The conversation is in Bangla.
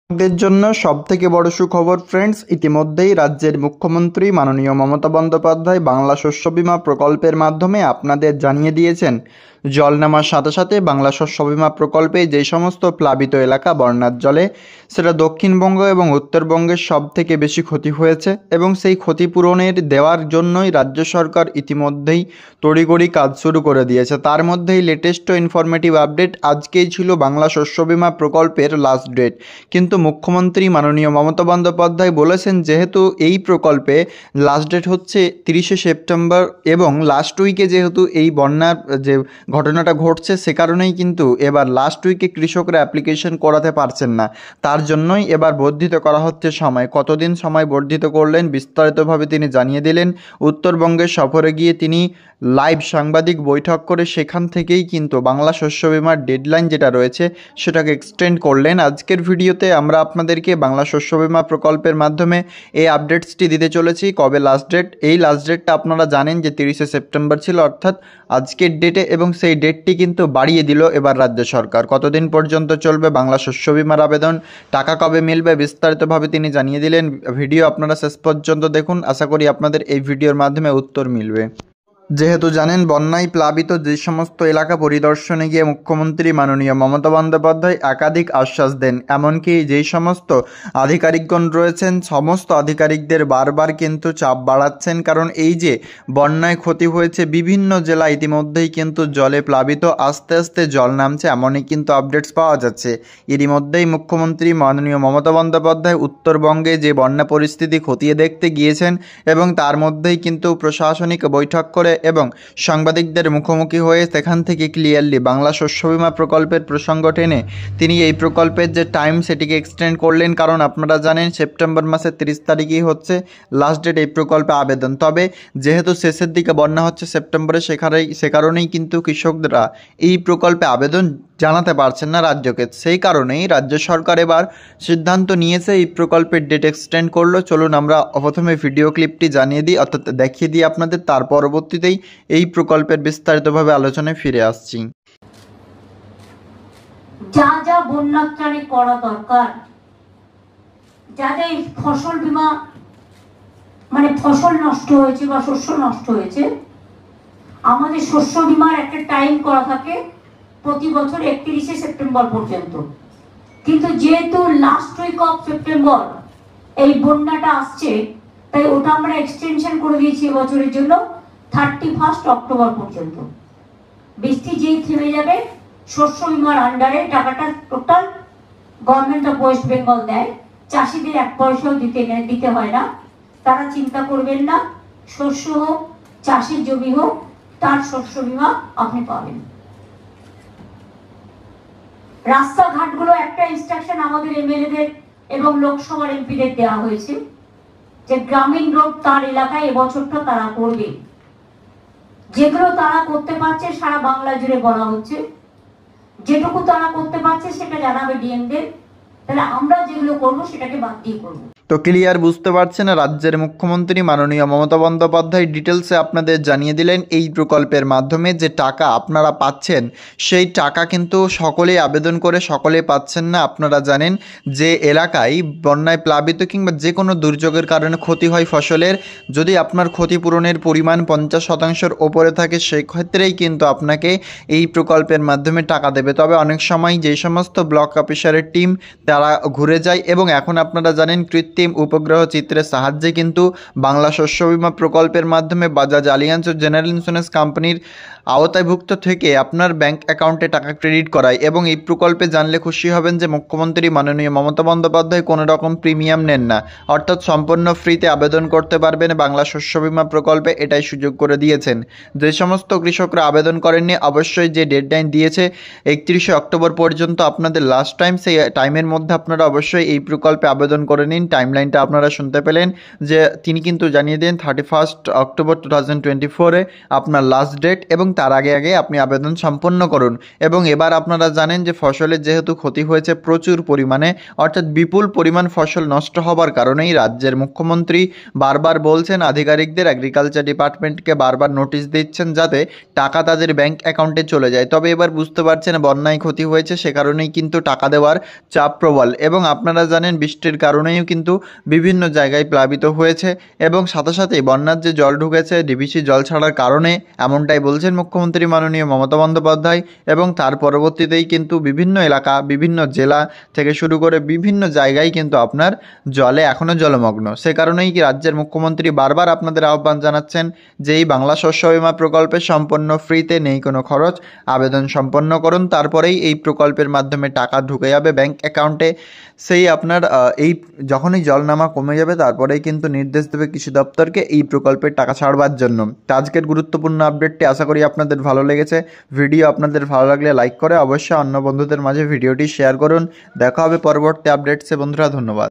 দের জন্য সবথেকে বড় সুখবর ফ্রেন্ডস, ইতিমধ্যেই রাজ্যের মুখ্যমন্ত্রী মাননীয় মমতা বন্দ্যোপাধ্যায় বাংলা শস্য বীমা প্রকল্পের মাধ্যমে আপনাদের জানিয়ে দিয়েছেন জল নামার সাথে সাথে বাংলা শস্য বীমা প্রকল্পে যে সমস্ত প্লাবিত এলাকা বন্যার জলে সেটা দক্ষিণবঙ্গ এবং উত্তরবঙ্গের সব থেকে বেশি ক্ষতি হয়েছে এবং সেই ক্ষতিপূরণের দেওয়ার জন্যই রাজ্য সরকার ইতিমধ্যেই তড়িঘড়ি কাজ শুরু করে দিয়েছে। তার মধ্যেই লেটেস্ট ইনফরমেটিভ আপডেট, আজকেই ছিল বাংলা শস্য বীমা প্রকল্পের লাস্ট ডেট, কিন্তু মুখ্যমন্ত্রী মাননীয় মমতা বন্দ্যোপাধ্যায় বলেছেন যেহেতু এই প্রকল্পে লাস্ট ডেট হচ্ছে 30শে সেপ্টেম্বর এবং লাস্ট উইকে যেহেতু এই বন্যার যে ঘটনাটা ঘটছে সে কারণেই কিন্তু এবার লাস্ট উইকে কৃষকরা অ্যাপ্লিকেশন করাতে পারছেন না, তার জন্যই এবার বর্ধিত করা হচ্ছে সময়। কতদিন সময় বর্ধিত করলেন বিস্তারিতভাবে তিনি জানিয়ে দিলেন। উত্তরবঙ্গের সফরে গিয়ে তিনি লাইভ সাংবাদিক বৈঠক করে সেখান থেকেই কিন্তু বাংলা শস্য বীমার ডেডলাইন যেটা রয়েছে সেটাকে এক্সটেন্ড করলেন। আজকের ভিডিওতে আমরা আপনাদেরকে বাংলা শস্য বীমা প্রকল্পের মাধ্যমে এই আপডেটসটি দিতে চলেছি। কবে লাস্ট ডেট? এই লাস্ট ডেটটা আপনারা জানেন যে 30শে সেপ্টেম্বর ছিল, অর্থাৎ আজকের ডেটে, এবং সেই ডেটটি কিন্তু বাড়িয়ে দিল এবার রাজ্য সরকার। কতদিন পর্যন্ত চলবে বাংলা শস্য বীমার আবেদন, টাকা কবে মিলবে, বিস্তারিতভাবে তিনি জানিয়ে দিলেন। ভিডিও আপনারা শেষ পর্যন্ত দেখুন, আশা করি আপনাদের এই ভিডিওর মাধ্যমে উত্তর মিলবে। যেহেতু জানেন বন্যায় প্লাবিত যে সমস্ত এলাকা পরিদর্শনে গিয়ে মুখ্যমন্ত্রী মাননীয় মমতা বন্দ্যোপাধ্যায় একাধিক আশ্বাস দেন, এমনকি যেই সমস্ত আধিকারিকগণ রয়েছেন সমস্ত আধিকারিকদের বারবার কিন্তু চাপ বাড়াচ্ছেন, কারণ এই যে বন্যায় ক্ষতি হয়েছে বিভিন্ন জেলা ইতিমধ্যেই কিন্তু জলে প্লাবিত, আস্তে আস্তে জল নামছে এমনই কিন্তু আপডেটস পাওয়া যাচ্ছে। এরই মধ্যেই মুখ্যমন্ত্রী মাননীয় মমতা বন্দ্যোপাধ্যায় উত্তরবঙ্গে যে বন্যা পরিস্থিতি খতিয়ে দেখতে গিয়েছেন এবং তার মধ্যেই কিন্তু প্রশাসনিক বৈঠক করে এবং সাংবাদিকদের মুখোমুখি হয়ে সেখান থেকে ক্লিয়ারলি বাংলা শস্য বীমা প্রকল্পের প্রসঙ্গ টেনে তিনি এই প্রকল্পের যে টাইম সেটিকে এক্সটেন্ড করলেন, কারণ আপনারা জানেন সেপ্টেম্বর মাসের 30 তারিখই হচ্ছে লাস্ট ডেট এই প্রকল্পে আবেদন। তবে যেহেতু শেষের দিকে বন্যা হচ্ছে সেপ্টেম্বরে, সে কারণেই কিন্তু কৃষকরা এই প্রকল্পে আবেদন জানাতে পারছেন না রাজ্যকে। সেই কারণেই রাজ্য সরকার এবার সিদ্ধান্ত নিয়েছে এই প্রকল্পের ডেট এক্সটেন্ড করলো। চলুন আমরা প্রথমে ভিডিও ক্লিপটি জানিয়ে দিই, অর্থাৎ দেখিয়ে দিই আপনাদের, তার পরবর্তীতেই এই প্রকল্পের বিস্তারিতভাবে আলোচনায় ফিরে আসছি। যা যা বন্যাত্রাণে করা দরকার, যা যা ফসল বীমা মানে ফসল নষ্ট হয়েছে বা শস্য নষ্ট হয়েছে, আমাদের শস্য বীমার একটা টাইম করা থাকে প্রতি বছর 31শে সেপ্টেম্বর পর্যন্ত, কিন্তু যেহেতু লাস্ট উইক অফ সেপ্টেম্বর এই বন্যাটা আসছে তাই ওটা আমরা এক্সটেনশন করে দিয়েছি এবছরের জন্য 31 অক্টোবর পর্যন্ত। বৃষ্টি যেই থেমে যাবে শস্য বীমার আন্ডারে টাকাটা total government of West Bengal দেয়, চাষিদের 1 পয়সাও দিতে হয় না। তারা চিন্তা করবেন না, শস্য হোক চাষের জমি হোক তার শস্য বীমা আপনি পাবেন। রাস্তাঘাটগুলো একটা ইনস্ট্রাকশন আমাদের এমএলএদের এবং লোকসভার এমপিদের দেওয়া হয়েছে যে গ্রামীণ রোড তার এলাকায় এবছরটা তারা করবে। যেগুলো তারা করতে পারছে সারা বাংলা জুড়ে বলা হচ্ছে, যেটুকু তারা করতে পারছে সেটা জানাবে ডিএমদের, তাহলে আমরা যেগুলো করবো সেটাকে বাদ দিয়ে করবো। তো ক্লিয়ার বুঝতে পারছেন, রাজ্যের মুখ্যমন্ত্রী মাননীয় মমতা বন্দ্যোপাধ্যায় ডিটেলসে আপনাদের জানিয়ে দিলেন এই প্রকল্পের মাধ্যমে যে টাকা আপনারা পাচ্ছেন সেই টাকা কিন্তু সকলেই আবেদন করে সকলেই পাচ্ছেন না। আপনারা জানেন যে এলাকায় বন্যায় প্লাবিত কিংবা যে কোনো দুর্যোগের কারণে ক্ষতি হয় ফসলের, যদি আপনার ক্ষতিপূরণের পরিমাণ 50% ওপরে থাকে সেই ক্ষেত্রেই কিন্তু আপনাকে এই প্রকল্পের মাধ্যমে টাকা দেবে। তবে অনেক সময় যে সমস্ত ব্লক অফিসারের টিম তারা ঘুরে যায় এবং এখন আপনারা জানেন কৃত্রিম উপগ্রহ চিত্রের সাহায্যে কিন্তু বাংলা শস্য বীমা প্রকল্পের মাধ্যমে বাজাজ আলিয়ান্স ও জেনারেল ইন্স্যুরেন্স কোম্পানির আওতাভুক্ত থেকে আপনার ব্যাংক অ্যাকাউন্টে টাকা ক্রেডিট করায়। এবং এই প্রকল্পে জানলে খুশি হবেন যে মুখ্যমন্ত্রী মাননীয় মমতা বন্দ্যোপাধ্যায় কোনো রকম প্রিমিয়াম নেন না, অর্থাৎ সম্পূর্ণ ফ্রিতে আবেদন করতে পারবেন বাংলা শস্য বীমা প্রকল্পে, এটাই সুযোগ করে দিয়েছেন। যে সমস্ত কৃষকরা আবেদন করেননি অবশ্যই যে ডেডলাইন দিয়েছে 31শে অক্টোবর পর্যন্ত আপনাদের লাস্ট টাইম, সেই টাইমের মধ্যে আপনারা অবশ্যই এই প্রকল্পে আবেদন করে নিন টাইম টাইমলাইনটা আপনারা শুনতে পেলেন যে তিনি কিন্তু জানিয়ে দেন 31 অক্টোবর 2024 আপনার লাস্ট ডেট এবং তার আগে আগে আপনি আবেদন সম্পন্ন করুন। এবং এবার আপনারা জানেন যে ফসলের যেহেতু ক্ষতি হয়েছে প্রচুর পরিমাণে, অর্থাৎ বিপুল পরিমাণ ফসল নষ্ট হবার কারণেই রাজ্যের মুখ্যমন্ত্রী বারবার বলছেন আধিকারিকদের, এগ্রিকালচার ডিপার্টমেন্টকে বারবার নোটিশ দিচ্ছেন যাতে টাকা তাদের ব্যাংক অ্যাকাউন্টে চলে যায়। তবে এবার বুঝতে পারছেন বন্যায় ক্ষতি হয়েছে, সে কারণেই কিন্তু টাকা দেওয়ার চাপ প্রবল। এবং আপনারা জানেন বৃষ্টির কারণেও কিন্তু বিভিন্ন জায়গায় প্লাবিত হয়েছে এবং সাথে সাথেই বন্যার যে জল ঢুকেছে ডিভিসি জল ছাড়ার কারণে, এমনটাই বলছেন মুখ্যমন্ত্রী মাননীয় মমতা বন্দ্যোপাধ্যায়। এবং তার পরবর্তীতেই কিন্তু বিভিন্ন এলাকা, বিভিন্ন জেলা থেকে শুরু করে বিভিন্ন জায়গায় কিন্তু আপনার জলে এখনও জলমগ্ন। সে কারণেই কি রাজ্যের মুখ্যমন্ত্রী বারবার আপনাদের আহ্বান জানাচ্ছেন যে এই বাংলা শস্য বীমা প্রকল্পে সম্পূর্ণ ফ্রিতে, নেই কোনো খরচ, আবেদন সম্পন্ন করুন, তারপরেই এই প্রকল্পের মাধ্যমে টাকা ঢুকে যাবে ব্যাংক অ্যাকাউন্টে। সেই আপনার এই যখনই জলনামা কমে যাবে তারপরেই কিন্তু নির্দেশ দেবে কৃষি দপ্তরকে এই প্রকল্পের টাকা ছাড়বার জন্য। তো আজকের গুরুত্বপূর্ণ আপডেটটি আশা করি আপনাদের ভালো লেগেছে। ভিডিও আপনাদের ভালো লাগলে লাইক করে অবশ্যই অন্য বন্ধুদের মাঝে ভিডিওটি শেয়ার করুন। দেখা হবে পরবর্তী আপডেটসে বন্ধুরা, ধন্যবাদ।